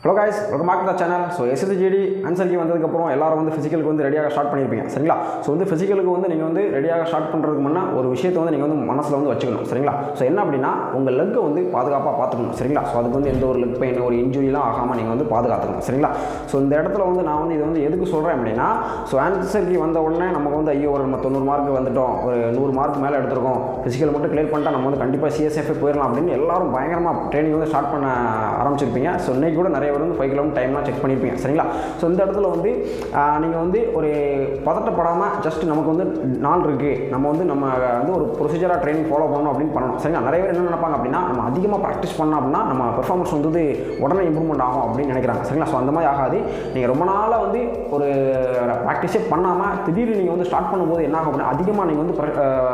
Hello guys, welcome back to the channel. So SSGD answer key வந்ததுக்கப்புறம் எல்லாரும் வந்து ஃபிசிக்கலுக்கு வந்து ரெடியாக ஸ்டார்ட் பண்ணியிருப்பீங்க, சரிங்களா? ஸோ வந்து ஃபிசிக்கலுக்கு வந்து நீங்கள் வந்து ரெடியாக ஸ்டார்ட் பண்ணுறதுக்கு முன்னே ஒரு விஷயத்தை வந்து நீங்கள் வந்து மனசில் வந்து வச்சுக்கணும், சரிங்களா? ஸோ என்ன அப்படின்னா, உங்கள் லெக்கை வந்து பாதுகாப்பாக பார்த்துக்கணும், சரிங்களா? ஸோ அதுக்கு வந்து எந்த ஒரு லெக் பெயின் ஒரு இன்ஜுரிலாம் ஆகாமல் நீங்கள் வந்து பாதுகாத்துக்கணும், சரிங்களா? ஸோ இந்த இடத்துல வந்து நான் வந்து இது வந்து எதுக்கு சொல்கிறேன் அப்படின்னா, ஸோ ஆன்சர் கீ வந்த உடனே நமக்கு வந்து ஐயோ ஒரு நம்ம 90 மார்க் வந்துட்டோம், ஒரு 100 மார்க் மேலே எடுத்துருக்கோம், ஃபிசிக்கல் மட்டும் கிளியர் பண்ணிட்டா நம்ம வந்து கண்டிப்பாக CSF போயிடலாம் அப்படின்னு எல்லாரும் பயங்கரமாக ட்ரைனிங் வந்து ஸ்டார்ட் பண்ண ஆரம்பிச்சிருப்பீங்க. ஸோ இன்றைக்கி கூட நிறைய பேர் வந்து 5 கிலோமீட்டர் டைம்லாம் செக் பண்ணியிருப்பீங்க, சரிங்களா? ஸோ இந்த இடத்துல வந்து நீங்கள் வந்து ஒரு பதட்டப்படாமல் ஜஸ்ட் நமக்கு வந்து நாள் இருக்குது, நம்ம வந்து ஒரு ப்ரொசீஜராக ட்ரைனிங் ஃபாலோ பண்ணணும் அப்படின்னு பண்ணணும், சரிங்களா? நிறைய பேர் என்ன நினைப்பாங்க அப்படின்னா, நம்ம அதிகமாக ப்ராக்டிஸ் பண்ணோம் அப்படின்னா நம்ம பெர்ஃபார்மன்ஸ் வந்து உடனே இம்ப்ரூவ்மெண்ட் ஆகும் அப்படின்னு நினைக்கிறாங்க, சரிங்களா? ஸோ அந்த மாதிரி ஆகாது. நீங்கள் ரொம்ப நாளாக வந்து ஒரு ப்ராக்டிஸே பண்ணாமல் திடீர்னு நீங்கள் வந்து ஸ்டார்ட் பண்ணும்போது என்ன ஆகும் அப்படின்னா, அதிகமாக நீங்கள் வந்து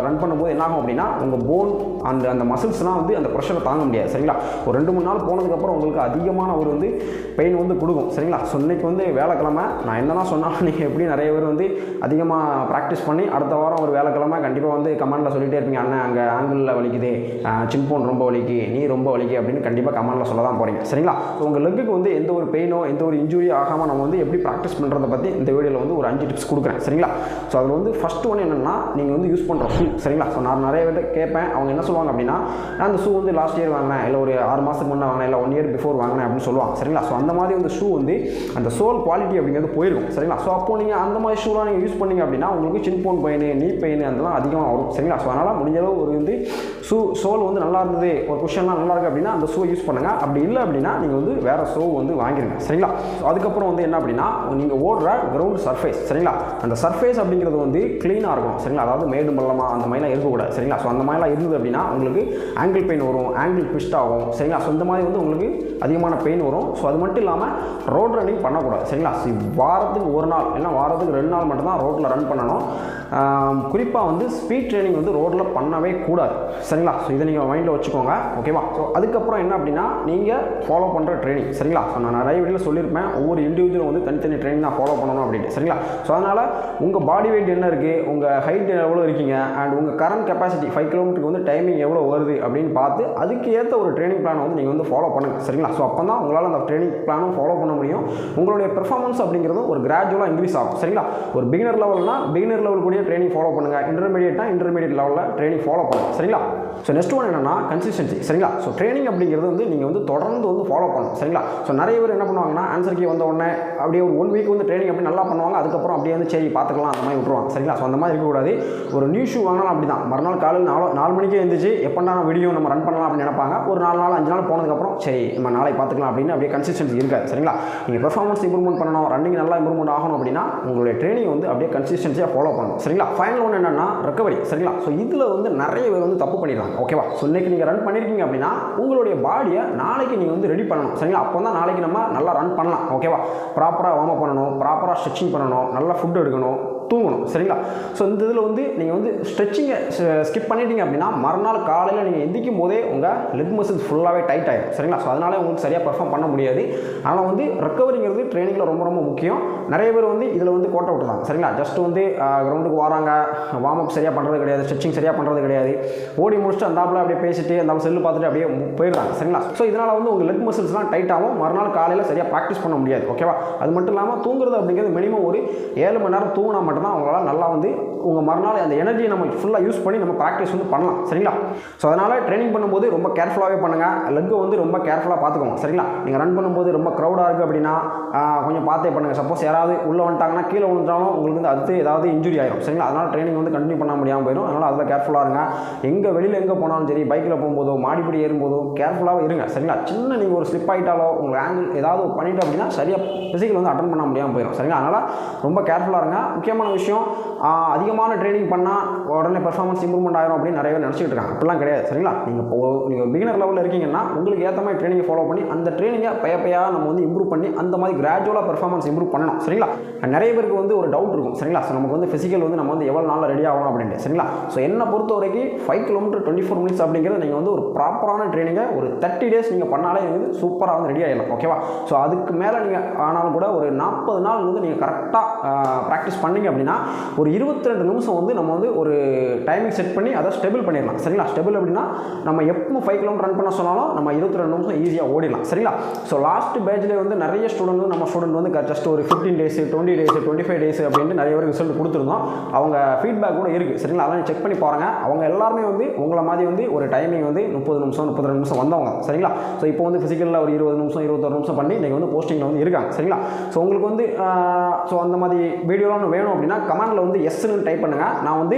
ரன் பண்ணும்போது என்ன ஆகும் அப்படின்னா, உங்கள் போன் அந்த மசில்ஸ்லாம் வந்து அந்த ப்ரெஷரை தாங்க முடியாது, சரிங்களா? ஒரு 2-3 நாள் போனதுக்கப்புறம் உங்களுக்கு அதிகமான ஒரு வந்து பெயின் வந்து கொடுக்கும், சரிங்களா? ஸோ இன்றைக்கி வந்து வேலைக்கிழமை நான் என்ன தான் சொன்னாலும் நீங்கள் எப்படி நிறைய பேர் வந்து அதிகமாக ப்ராக்டிஸ் பண்ணி அடுத்த வாரம் ஒரு வேலைக்கிழமை கண்டிப்பாக வந்து கமெண்டில் சொல்லிகிட்டே இருப்பீங்க, அண்ணன் அங்கே ஆங்கிளில் வலிக்குது, சின் போன் ரொம்ப வலிக்கு, நீ ரொம்ப வலிக்கு அப்படின்னு கண்டிப்பாக கமெண்டில் சொல்ல தான் போகிறீங்க, சரிங்களா? ஸோ உங்கள் லெக்குக்கு வந்து எந்த ஒரு பெயினோ எந்த ஒரு இன்ஜுரி ஆகாமல் நம்ம வந்து எப்படி ப்ராக்டிஸ் பண்ணுறதை பற்றி இந்த வீடியோவில் வந்து ஒரு 5 டிப்ஸ் கொடுக்குறேன், சரிங்களா? ஸோ அதில் வந்து ஃபஸ்ட்டு ஒன்று என்னென்னா, நீங்கள் வந்து யூஸ் பண்ணுற ஷூ, சரிங்களா? ஸோ நான் நிறைய பேர் கேட்பேன், அவங்க என்ன சொல்லுவாங்க அப்படின்னா, நான் அந்த ஷூ வந்து லாஸ்ட் இயர் வாங்கினேன், இல்லை ஒரு 6 மாதத்துக்கு முன்னே வாங்கினேன், இல்லை 1 இயர் பிஃபோர் வாங்கினேன் அப்படின்னு சொல்லுவாங்க, சரிங்களா? ஸோ அந்த மாதிரி வந்து ஷூ வந்து அந்த சோல் குவாலிட்டி அப்படிங்கிறது போயிருக்கும், சரிங்களா? ஸோ அப்போ நீங்கள் அந்த மாதிரி ஷூலாம் நீங்கள் யூஸ் பண்ணிங்க அப்படின்னா உங்களுக்கு சின் போன் பெயின், நீ பெயின் அதெல்லாம் அதிகமாக வரும், சரிங்களா? ஸோ அதனால் முடிஞ்சளவு ஒரு வந்து சோல் வந்து நல்லா இருந்தது, ஒரு குஷன்லாம் நல்லா இருக்குது அப்படின்னா அந்த ஷூ யூஸ் பண்ணுங்கள். அப்படி இல்லை அப்படின்னா நீங்கள் வந்து வேறு ஷூ வந்து வாங்கிடுங்க, சரிங்களா? ஸோ அதுக்கப்புறம் வந்து என்ன அப்படின்னா, நீங்கள் ஓடுற கிரவுண்ட் சர்ஃபேஸ், சரிங்களா? அந்த சர்ஃபேஸ் அப்படிங்கிறது வந்து க்ளீனாக இருக்கணும், சரிங்களா? அதாவது மேடு பள்ளமாக அந்த மாதிரிலாம் இருக்கக்கூடாது, சரிங்களா? ஸோ அந்த மாதிரிலாம் இருந்தது அப்படின்னா உங்களுக்கு ஆங்கிள் பெயின் வரும், ஆங்கிள் ட்விஸ்ட் ஆகும், சரிங்களா? ஸோ இந்த மாதிரி வந்து உங்களுக்கு அதிகமான பெயின் வரும். ஸோ அது மட்டும் இல்லாமல் ரோட் ரன்னிங் பண்ணக்கூடாது, சரிங்களா? வாரத்துக்கு 1 நாள் இல்லை வாரத்துக்கு 2 நாள் மட்டும்தான் ரோட்டில் ரன் பண்ணணும். குறிப்பாக வந்து ஸ்பீட் ட்ரைனிங் வந்து ரோட்டில் பண்ணவே கூடாது, சரிங்களா? ஸோ இதை நீங்கள் மைண்டில் வச்சுக்கோங்க, ஓகேவா? ஸோ அதுக்கப்புறம் என்ன அப்படின்னா, நீங்கள் ஃபாலோ பண்ணுற ட்ரைனிங், சரிங்களா? ஸோ நான் நிறைய வீடியோவில் சொல்லியிருப்பேன், ஒவ்வொரு இண்டிவிஜுவலும் வந்து தனித்தனி ட்ரைனிங் தான் ஃபாலோ பண்ணணும் அப்படின்ட்டு, சரிங்களா? ஸோ அதனால் உங்கள் பாடி வெயிட் என்ன இருக்குது, உங்கள் ஹைட் எவ்வளோ இருக்கீங்க, அண்ட் உங்கள் கரண்ட் கெப்பாசிட்டி 5 கிலோமீட்டருக்கு வந்து டைமிங் எவ்வளோ வருது அப்படின்னு பார்த்து அதுக்கு ஏற்ற ஒரு ட்ரைனிங் பிளான் வந்து நீங்கள் வந்து ஃபாலோ பண்ணுங்கள், சரிங்களா? ஸோ அப்போ தான் உங்களால் அந்த ட்ரைனிங் பிளானும் ஃபாலோ பண்ண முடியும். உங்களுடைய பெர்ஃபார்மன்ஸ் அப்படிங்கிறது ஒரு கிராஜுவலாக இன்க்ரீஸ் ஆகும், சரிங்களா? ஒரு பிகினர் லெவல்னா பிகினர் லெவல் கூடிய ட்ரைனிங் ஃபாலோ பண்ணுங்கள், இன்டர்மீடியட்னா இன்டர்மீடியட் லெவலில் ட்ரைனிங் ஃபாலோ பண்ணுங்கள், சரிங்களா? ஸோ நெக்ஸ்ட் ஒன் என்னன்னா கன்சிஸ்டன்சி, சரிங்களா? ஸோ ட்ரைனிங் அப்படிங்கிறது வந்து நீங்கள் வந்து தொடர்ந்து வந்து ஃபாலோ பண்ணணும், சரிங்களா? ஸோ நிறைய பேர் என்ன பண்ணுவாங்கன்னா, ஆன்சர் கீ வந்த உடனே அப்படியே ஒரு 1 வீக் வந்து ட்ரைனிங் அப்படி நல்லா பண்ணுவாங்க, அதுக்கப்புறம் அப்படியே வந்து சரி பார்த்துக்கலாம் அந்த மாதிரி விட்டுருவாங்க, சரிங்களா? ஸோ அந்த மாதிரி இருக்கக்கூடாது. ஒரு நியூ ஷூ வாங்கினாலும் அப்படி தான், மறுநாள் காலையில் 4 மணிக்கே எழுந்திரிச்சு எப்படா வீடியோ நம்ம ரன் பண்ணலாம் அப்படின்னு நினைப்பாங்க. ஒரு 4 நாள் 5 நாள் போனதுக்கப்புறம் சரி நம்ம நாளைக்கு பார்த்துக்கலாம் அப்படின்னு அப்படியே கன்சிஸ்டன்சி இருக்காது, சரிங்களா? நீங்கள் பெர்ஃபார்மன்ஸ் இம்ப்ரூவ்மெண்ட் பண்ணணும், ரன்னிங் நல்லா இம்ப்ரூவ்மெண்ட் ஆகணும் அப்படின்னா உங்களுடைய ட்ரைனிங் வந்து அப்படியே கன்சிஸ்டன்சியாக ஃபாலோ பண்ணணும், சரிங்களா? ஃபைனல் ஒன்று என்னன்னா ரெக்கவரி, சரிங்களா? ஸோ இதில் வந்து நிறைய பேர் வந்து தப்பு பண்ணிடுறாங்க, ஓகேவா? ஸோ இன்னைக்கு நீங்கள் ரன் பண்ணியிருக்கீங்க அப்படின்னா உங்களுடைய பாடியை நாளைக்கு நீங்கள் வந்து ரெடி பண்ணணும், சரிங்களா? அப்போ தான் நாளைக்கு நம்ம நல்லா ரன் பண்ணலாம், ஓகேவா? ப்ராப்பராக வார்ம் அப் பண்ணணும், ப்ராப்பராக ஸ்ட்ரெச்சிங் பண்ணணும், நல்லா ஃபுட் எடுக்கணும், தூங்கணும், சரிங்களா? ஸோ இந்த இதில் வந்து நீங்கள் வந்து ஸ்ட்ரெச்சிங்கை ஸ்கிப் பண்ணிட்டீங்க அப்படின்னா மறுநாள் காலையில் நீங்கள் எந்திக்கும் போதே உங்கள் லெக் மசில்ஸ் ஃபுல்லாகவே டைட் ஆகிடும், சரிங்களா? ஸோ அதனால உங்களுக்கு சரியாக பெர்ஃபார்ம் பண்ண முடியாது. ஆனால் வந்து ரெக்கவரிங்கிறது ட்ரைனிங்கில் ரொம்ப ரொம்ப முக்கியம். நிறைய பேர் வந்து இதில் வந்து கோட்டை விட்டுறாங்க, சரிங்களா? ஜஸ்ட் வந்து கிரவுண்டுக்கு வராங்க, வார்ம் அப் சரியாக பண்ணுறது கிடையாது, ஸ்ட்ரெச்சிங் சரியாக பண்ணுறது கிடையாது, ஓடி முடிச்சுட்டு அந்தாப்பில் அப்படியே பேசிட்டு அந்த செல்லு பார்த்துட்டு அப்படியே போயிடுறாங்க, சரிங்களா? ஸோ இதனால் வந்து உங்கள் லெக் மசில்ஸ்லாம் டைட் ஆகும், மறுநாள் காலையில் சரியாக ப்ராக்டிஸ் பண்ண முடியாது, ஓகேவா? அது மட்டும் இல்லாமல் தூங்குறது அப்படிங்கிறது மினிமம் ஒரு 7 மணி நேரம் தூங்கினா மட்டும்தான் உங்களால் நல்லா வந்து உங்கள் மறுநாள் அந்த எனர்ஜியை நம்ம ஃபுல்லாக யூஸ் பண்ணி நம்ம ப்ராக்டிஸ் வந்து பண்ணலாம், சரிங்களா? ஸோ அதனால் ட்ரைனிங் பண்ணும்போது ரொம்ப கேர்ஃபுல்லாகவே பண்ணுங்கள், லெக்கை வந்து ரொம்ப கேர்ஃபுல்லாக பார்த்துக்கோங்க, சரிங்களா? நீங்கள் ரன் பண்ணும்போது ரொம்ப க்ரௌடாக இருக்குது அப்படின்னா கொஞ்சம் பார்த்தே பண்ணுங்கள். சப்போஸ் யாராவது உள்ளே வந்துட்டாங்கன்னா கீழே விழுந்தாலும் உங்களுக்கு வந்து அடுத்து ஏதாவது இன்ஜுரி ஆகிடும், சரிங்களா? அதனால் ட்ரைனிங் வந்து கண்டினியூ பண்ண முடியாமல் போயிடும். அதனால் அதில் கேர்ஃபுல்லாக இருங்க. வெளியில் எங்கே போனாலும் சரி, பைக்கில் போகும்போதோ மாடிப்படி ஏறும்போதோ கேர்ஃபுல்லாக இருங்க, சரிங்களா? சின்ன நீங்கள் ஒரு ஸ்லிப் ஆகிட்டாலோ உங்கள் ஆங்கிள் ஏதாவது பண்ணிட்டு அப்படின்னா சரியாக ஃபிசிக்கல் வந்து அட்டன் பண்ண முடியாமல் போயிடும், சரிங்களா? அதனால் ரொம்ப கேர்ஃபுல்லாக இருங்க. முக்கியமான விஷயம், அதிகமான ட்ரைனிங் பண்ணால் உடனே பெர்ஃபார்மன்ஸ் இம்ப்ரூவ்மெண்ட் ஆகிரும் அப்படின்னு நிறைய பேர் நினச்சிக்கிட்டு இருக்காங்க. அப்படிலாம் கிடையாது, சரிங்களா? நீங்கள் பிகினர் லெவலில் இருக்கீங்கன்னா உங்களுக்கு ஏற்ற மாதிரி ட்ரைனிங் ஃபாலோ பண்ணி அந்த ட்ரைனிங்கை பையாக நம்ம வந்து இம்ப்ரூவ் பண்ணி அந்த மாதிரி கிராஜுவலாக பெர்ஃபார்மன்ஸ் இம்ப்ரூவ் பண்ணணும், சரிங்களா? நிறைய பேருக்கு வந்து ஒரு டவுட் இருக்கும், சரிங்களா? ஸோ நமக்கு வந்து ஃபிசிக்கல் வந்து நம்ம வந்து எவ்வளோ நாளில் ரெடி ஆகணும் அப்படின்ட்டு, சரிங்களா? ஸோ என்னை பொறுத்த வரைக்கும் 5 கிலோமீட்டர் 24 மினிட்ஸ் அப்படிங்கிறது நீங்கள் வந்து ஒரு ப்ராப்பரான ட்ரைனிங்கை ஒரு 30 டேஸ் நீங்கள் பண்ணாலே வந்து சூப்பராக வந்து ரெடி ஆகிடலாம், ஓகேவா? ஸோ அதுக்கு மேலே நீங்கள் ஆனாலும் கூட ஒரு 40 நாள் வந்து நீங்கள் கரெக்டாக ப்ராக்டிஸ் பண்ணிங்க அப்படின்னா ஒரு 22 நிமிஷம் வந்து நம்ம வந்து ஒரு டைமிங் செட் பண்ணி அதை ஸ்டெபிள் பண்ணிடலாம். சரிங்களா? ஸ்டெபிள் அப்படின்னா நம்ம எப்போ 5 கிலோமீட்டர் ரன் பண்ண சொன்னாலும் நம்ம 22 நிமிஷம் ஈஸியாக ஓடிடலாம். சரிங்களா? ஸோ லாஸ்ட் பேட்ச்லேயே வந்து நிறைய ஸ்டூடெண்ட் வந்து நம்ம ஸ்டூடெண்ட் வந்து ஜஸ்ட் ஒரு 15 டேஸ் 20 டேஸ் 25 டேஸ் அப்படின்ட்டு நிறைய பேர் ரிசல்ட் கொடுத்துருந்தோம். அவங்க ஃபீட்பேக் கூட இருக்குது. சரிங்களா? அதெல்லாம் செக் பண்ணி பாருங்கள். அவங்க எல்லாருமே வந்து உங்களை மாதிரி வந்து ஒரு டைமிங் வந்து 30 நிமிஷம் 32 நிமிஷம் வந்தவங்க. சரிங்களா? ஸோ இப்போ வந்து ஃபிசிக்கலில் ஒரு 20 நிமிஷம் 21 நிமிஷம் பண்ணி நீங்கள் வந்து போஸ்டிங்கில் வந்து இருக்காங்க. சரிங்களா? ஸோ உங்களுக்கு வந்து ஸோ அந்த மாதிரி வீடியோலாம் வேணும் அப்படின்னா கமெண்டில் வந்து எஸ்ன்னு டைப் பண்ணுங்கள். நான் வந்து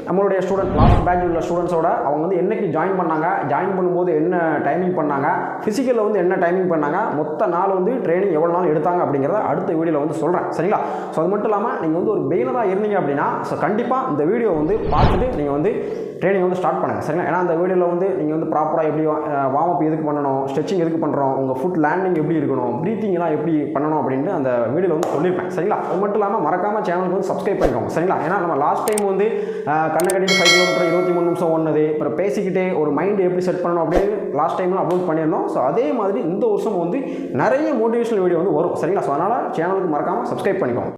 நம்மளுடைய ஸ்டூடெண்ட் லாஸ்ட் பேட்ச் உள்ள ஸ்டூடெண்ட்ஸோட அவங்க வந்து என்னைக்கு ஜாயின் பண்ணாங்க, ஜாயின் பண்ணும்போது என்ன டைமிங் பண்ணாங்க, ஃபிசிக்கலில் வந்து என்ன டைமிங் பண்ணாங்க, மொத்த நாள் வந்து ட்ரைனிங் எவ்வளோ நாள் எடுத்தாங்க அப்படிங்கிறத அடுத்த வீடியோவில் வந்து சொல்கிறேன். சரிங்களா? ஸோ அது மட்டும் இல்லாமல் நீங்கள் வந்து ஒரு பெயினராக இருந்தீங்க அப்படின்னா ஸோ கண்டிப்பாக இந்த வீடியோ வந்து பார்த்துட்டு நீங்கள் வந்து ட்ரைனிங் வந்து ஸ்டார்ட் பண்ணுங்கள். சரிங்களா? ஏன்னா அந்த வீடியோவில் வந்து நீங்கள் வந்து ப்ராப்பராக எப்படி வார்ம் அப் எதுக்கு பண்ணணும், ஸ்ட்ரெச்சிங் எதுக்கு பண்ணுறோம், உங்கள் ஃபுட் லேண்டிங் எப்படி இருக்கணும், ப்ரீத்திங்லாம் எப்படி பண்ணணும் அப்படின்ட்டு அந்த வீடியோவில் வந்து சொல்லியிருப்பேன். சரிங்களா? அது மட்டும் இல்லாமல் மறக்காமல் சேனலுக்கு வந்து சப்ஸ்கிரைப் பண்ணிக்கோங்க. சரிங்களா? ஏன்னா நம்ம லாஸ்ட் டைம் வந்து கண்ணை கட்டிட்டு 5 கிலோமீட்டர் 23 நிமிஷம் ஓடுனது, அப்புறம் பேசிக்கிட்டே ஒரு மைண்டு எப்படி செட் பண்ணணும் அப்படின்னு லாஸ்ட் டைம்லாம் அப்லோட் பண்ணியிருந்தோம். ஸோ அதே மாதிரி இந்த வருஷம் வந்து நிறைய மோட்டிவேஷனல் வீடியோ வந்து வரும். சரிங்களா? ஸோ அதனால் சேனலுக்கு மறக்காமல் சப்ஸ்கிரைப் பண்ணிக்கோங்க.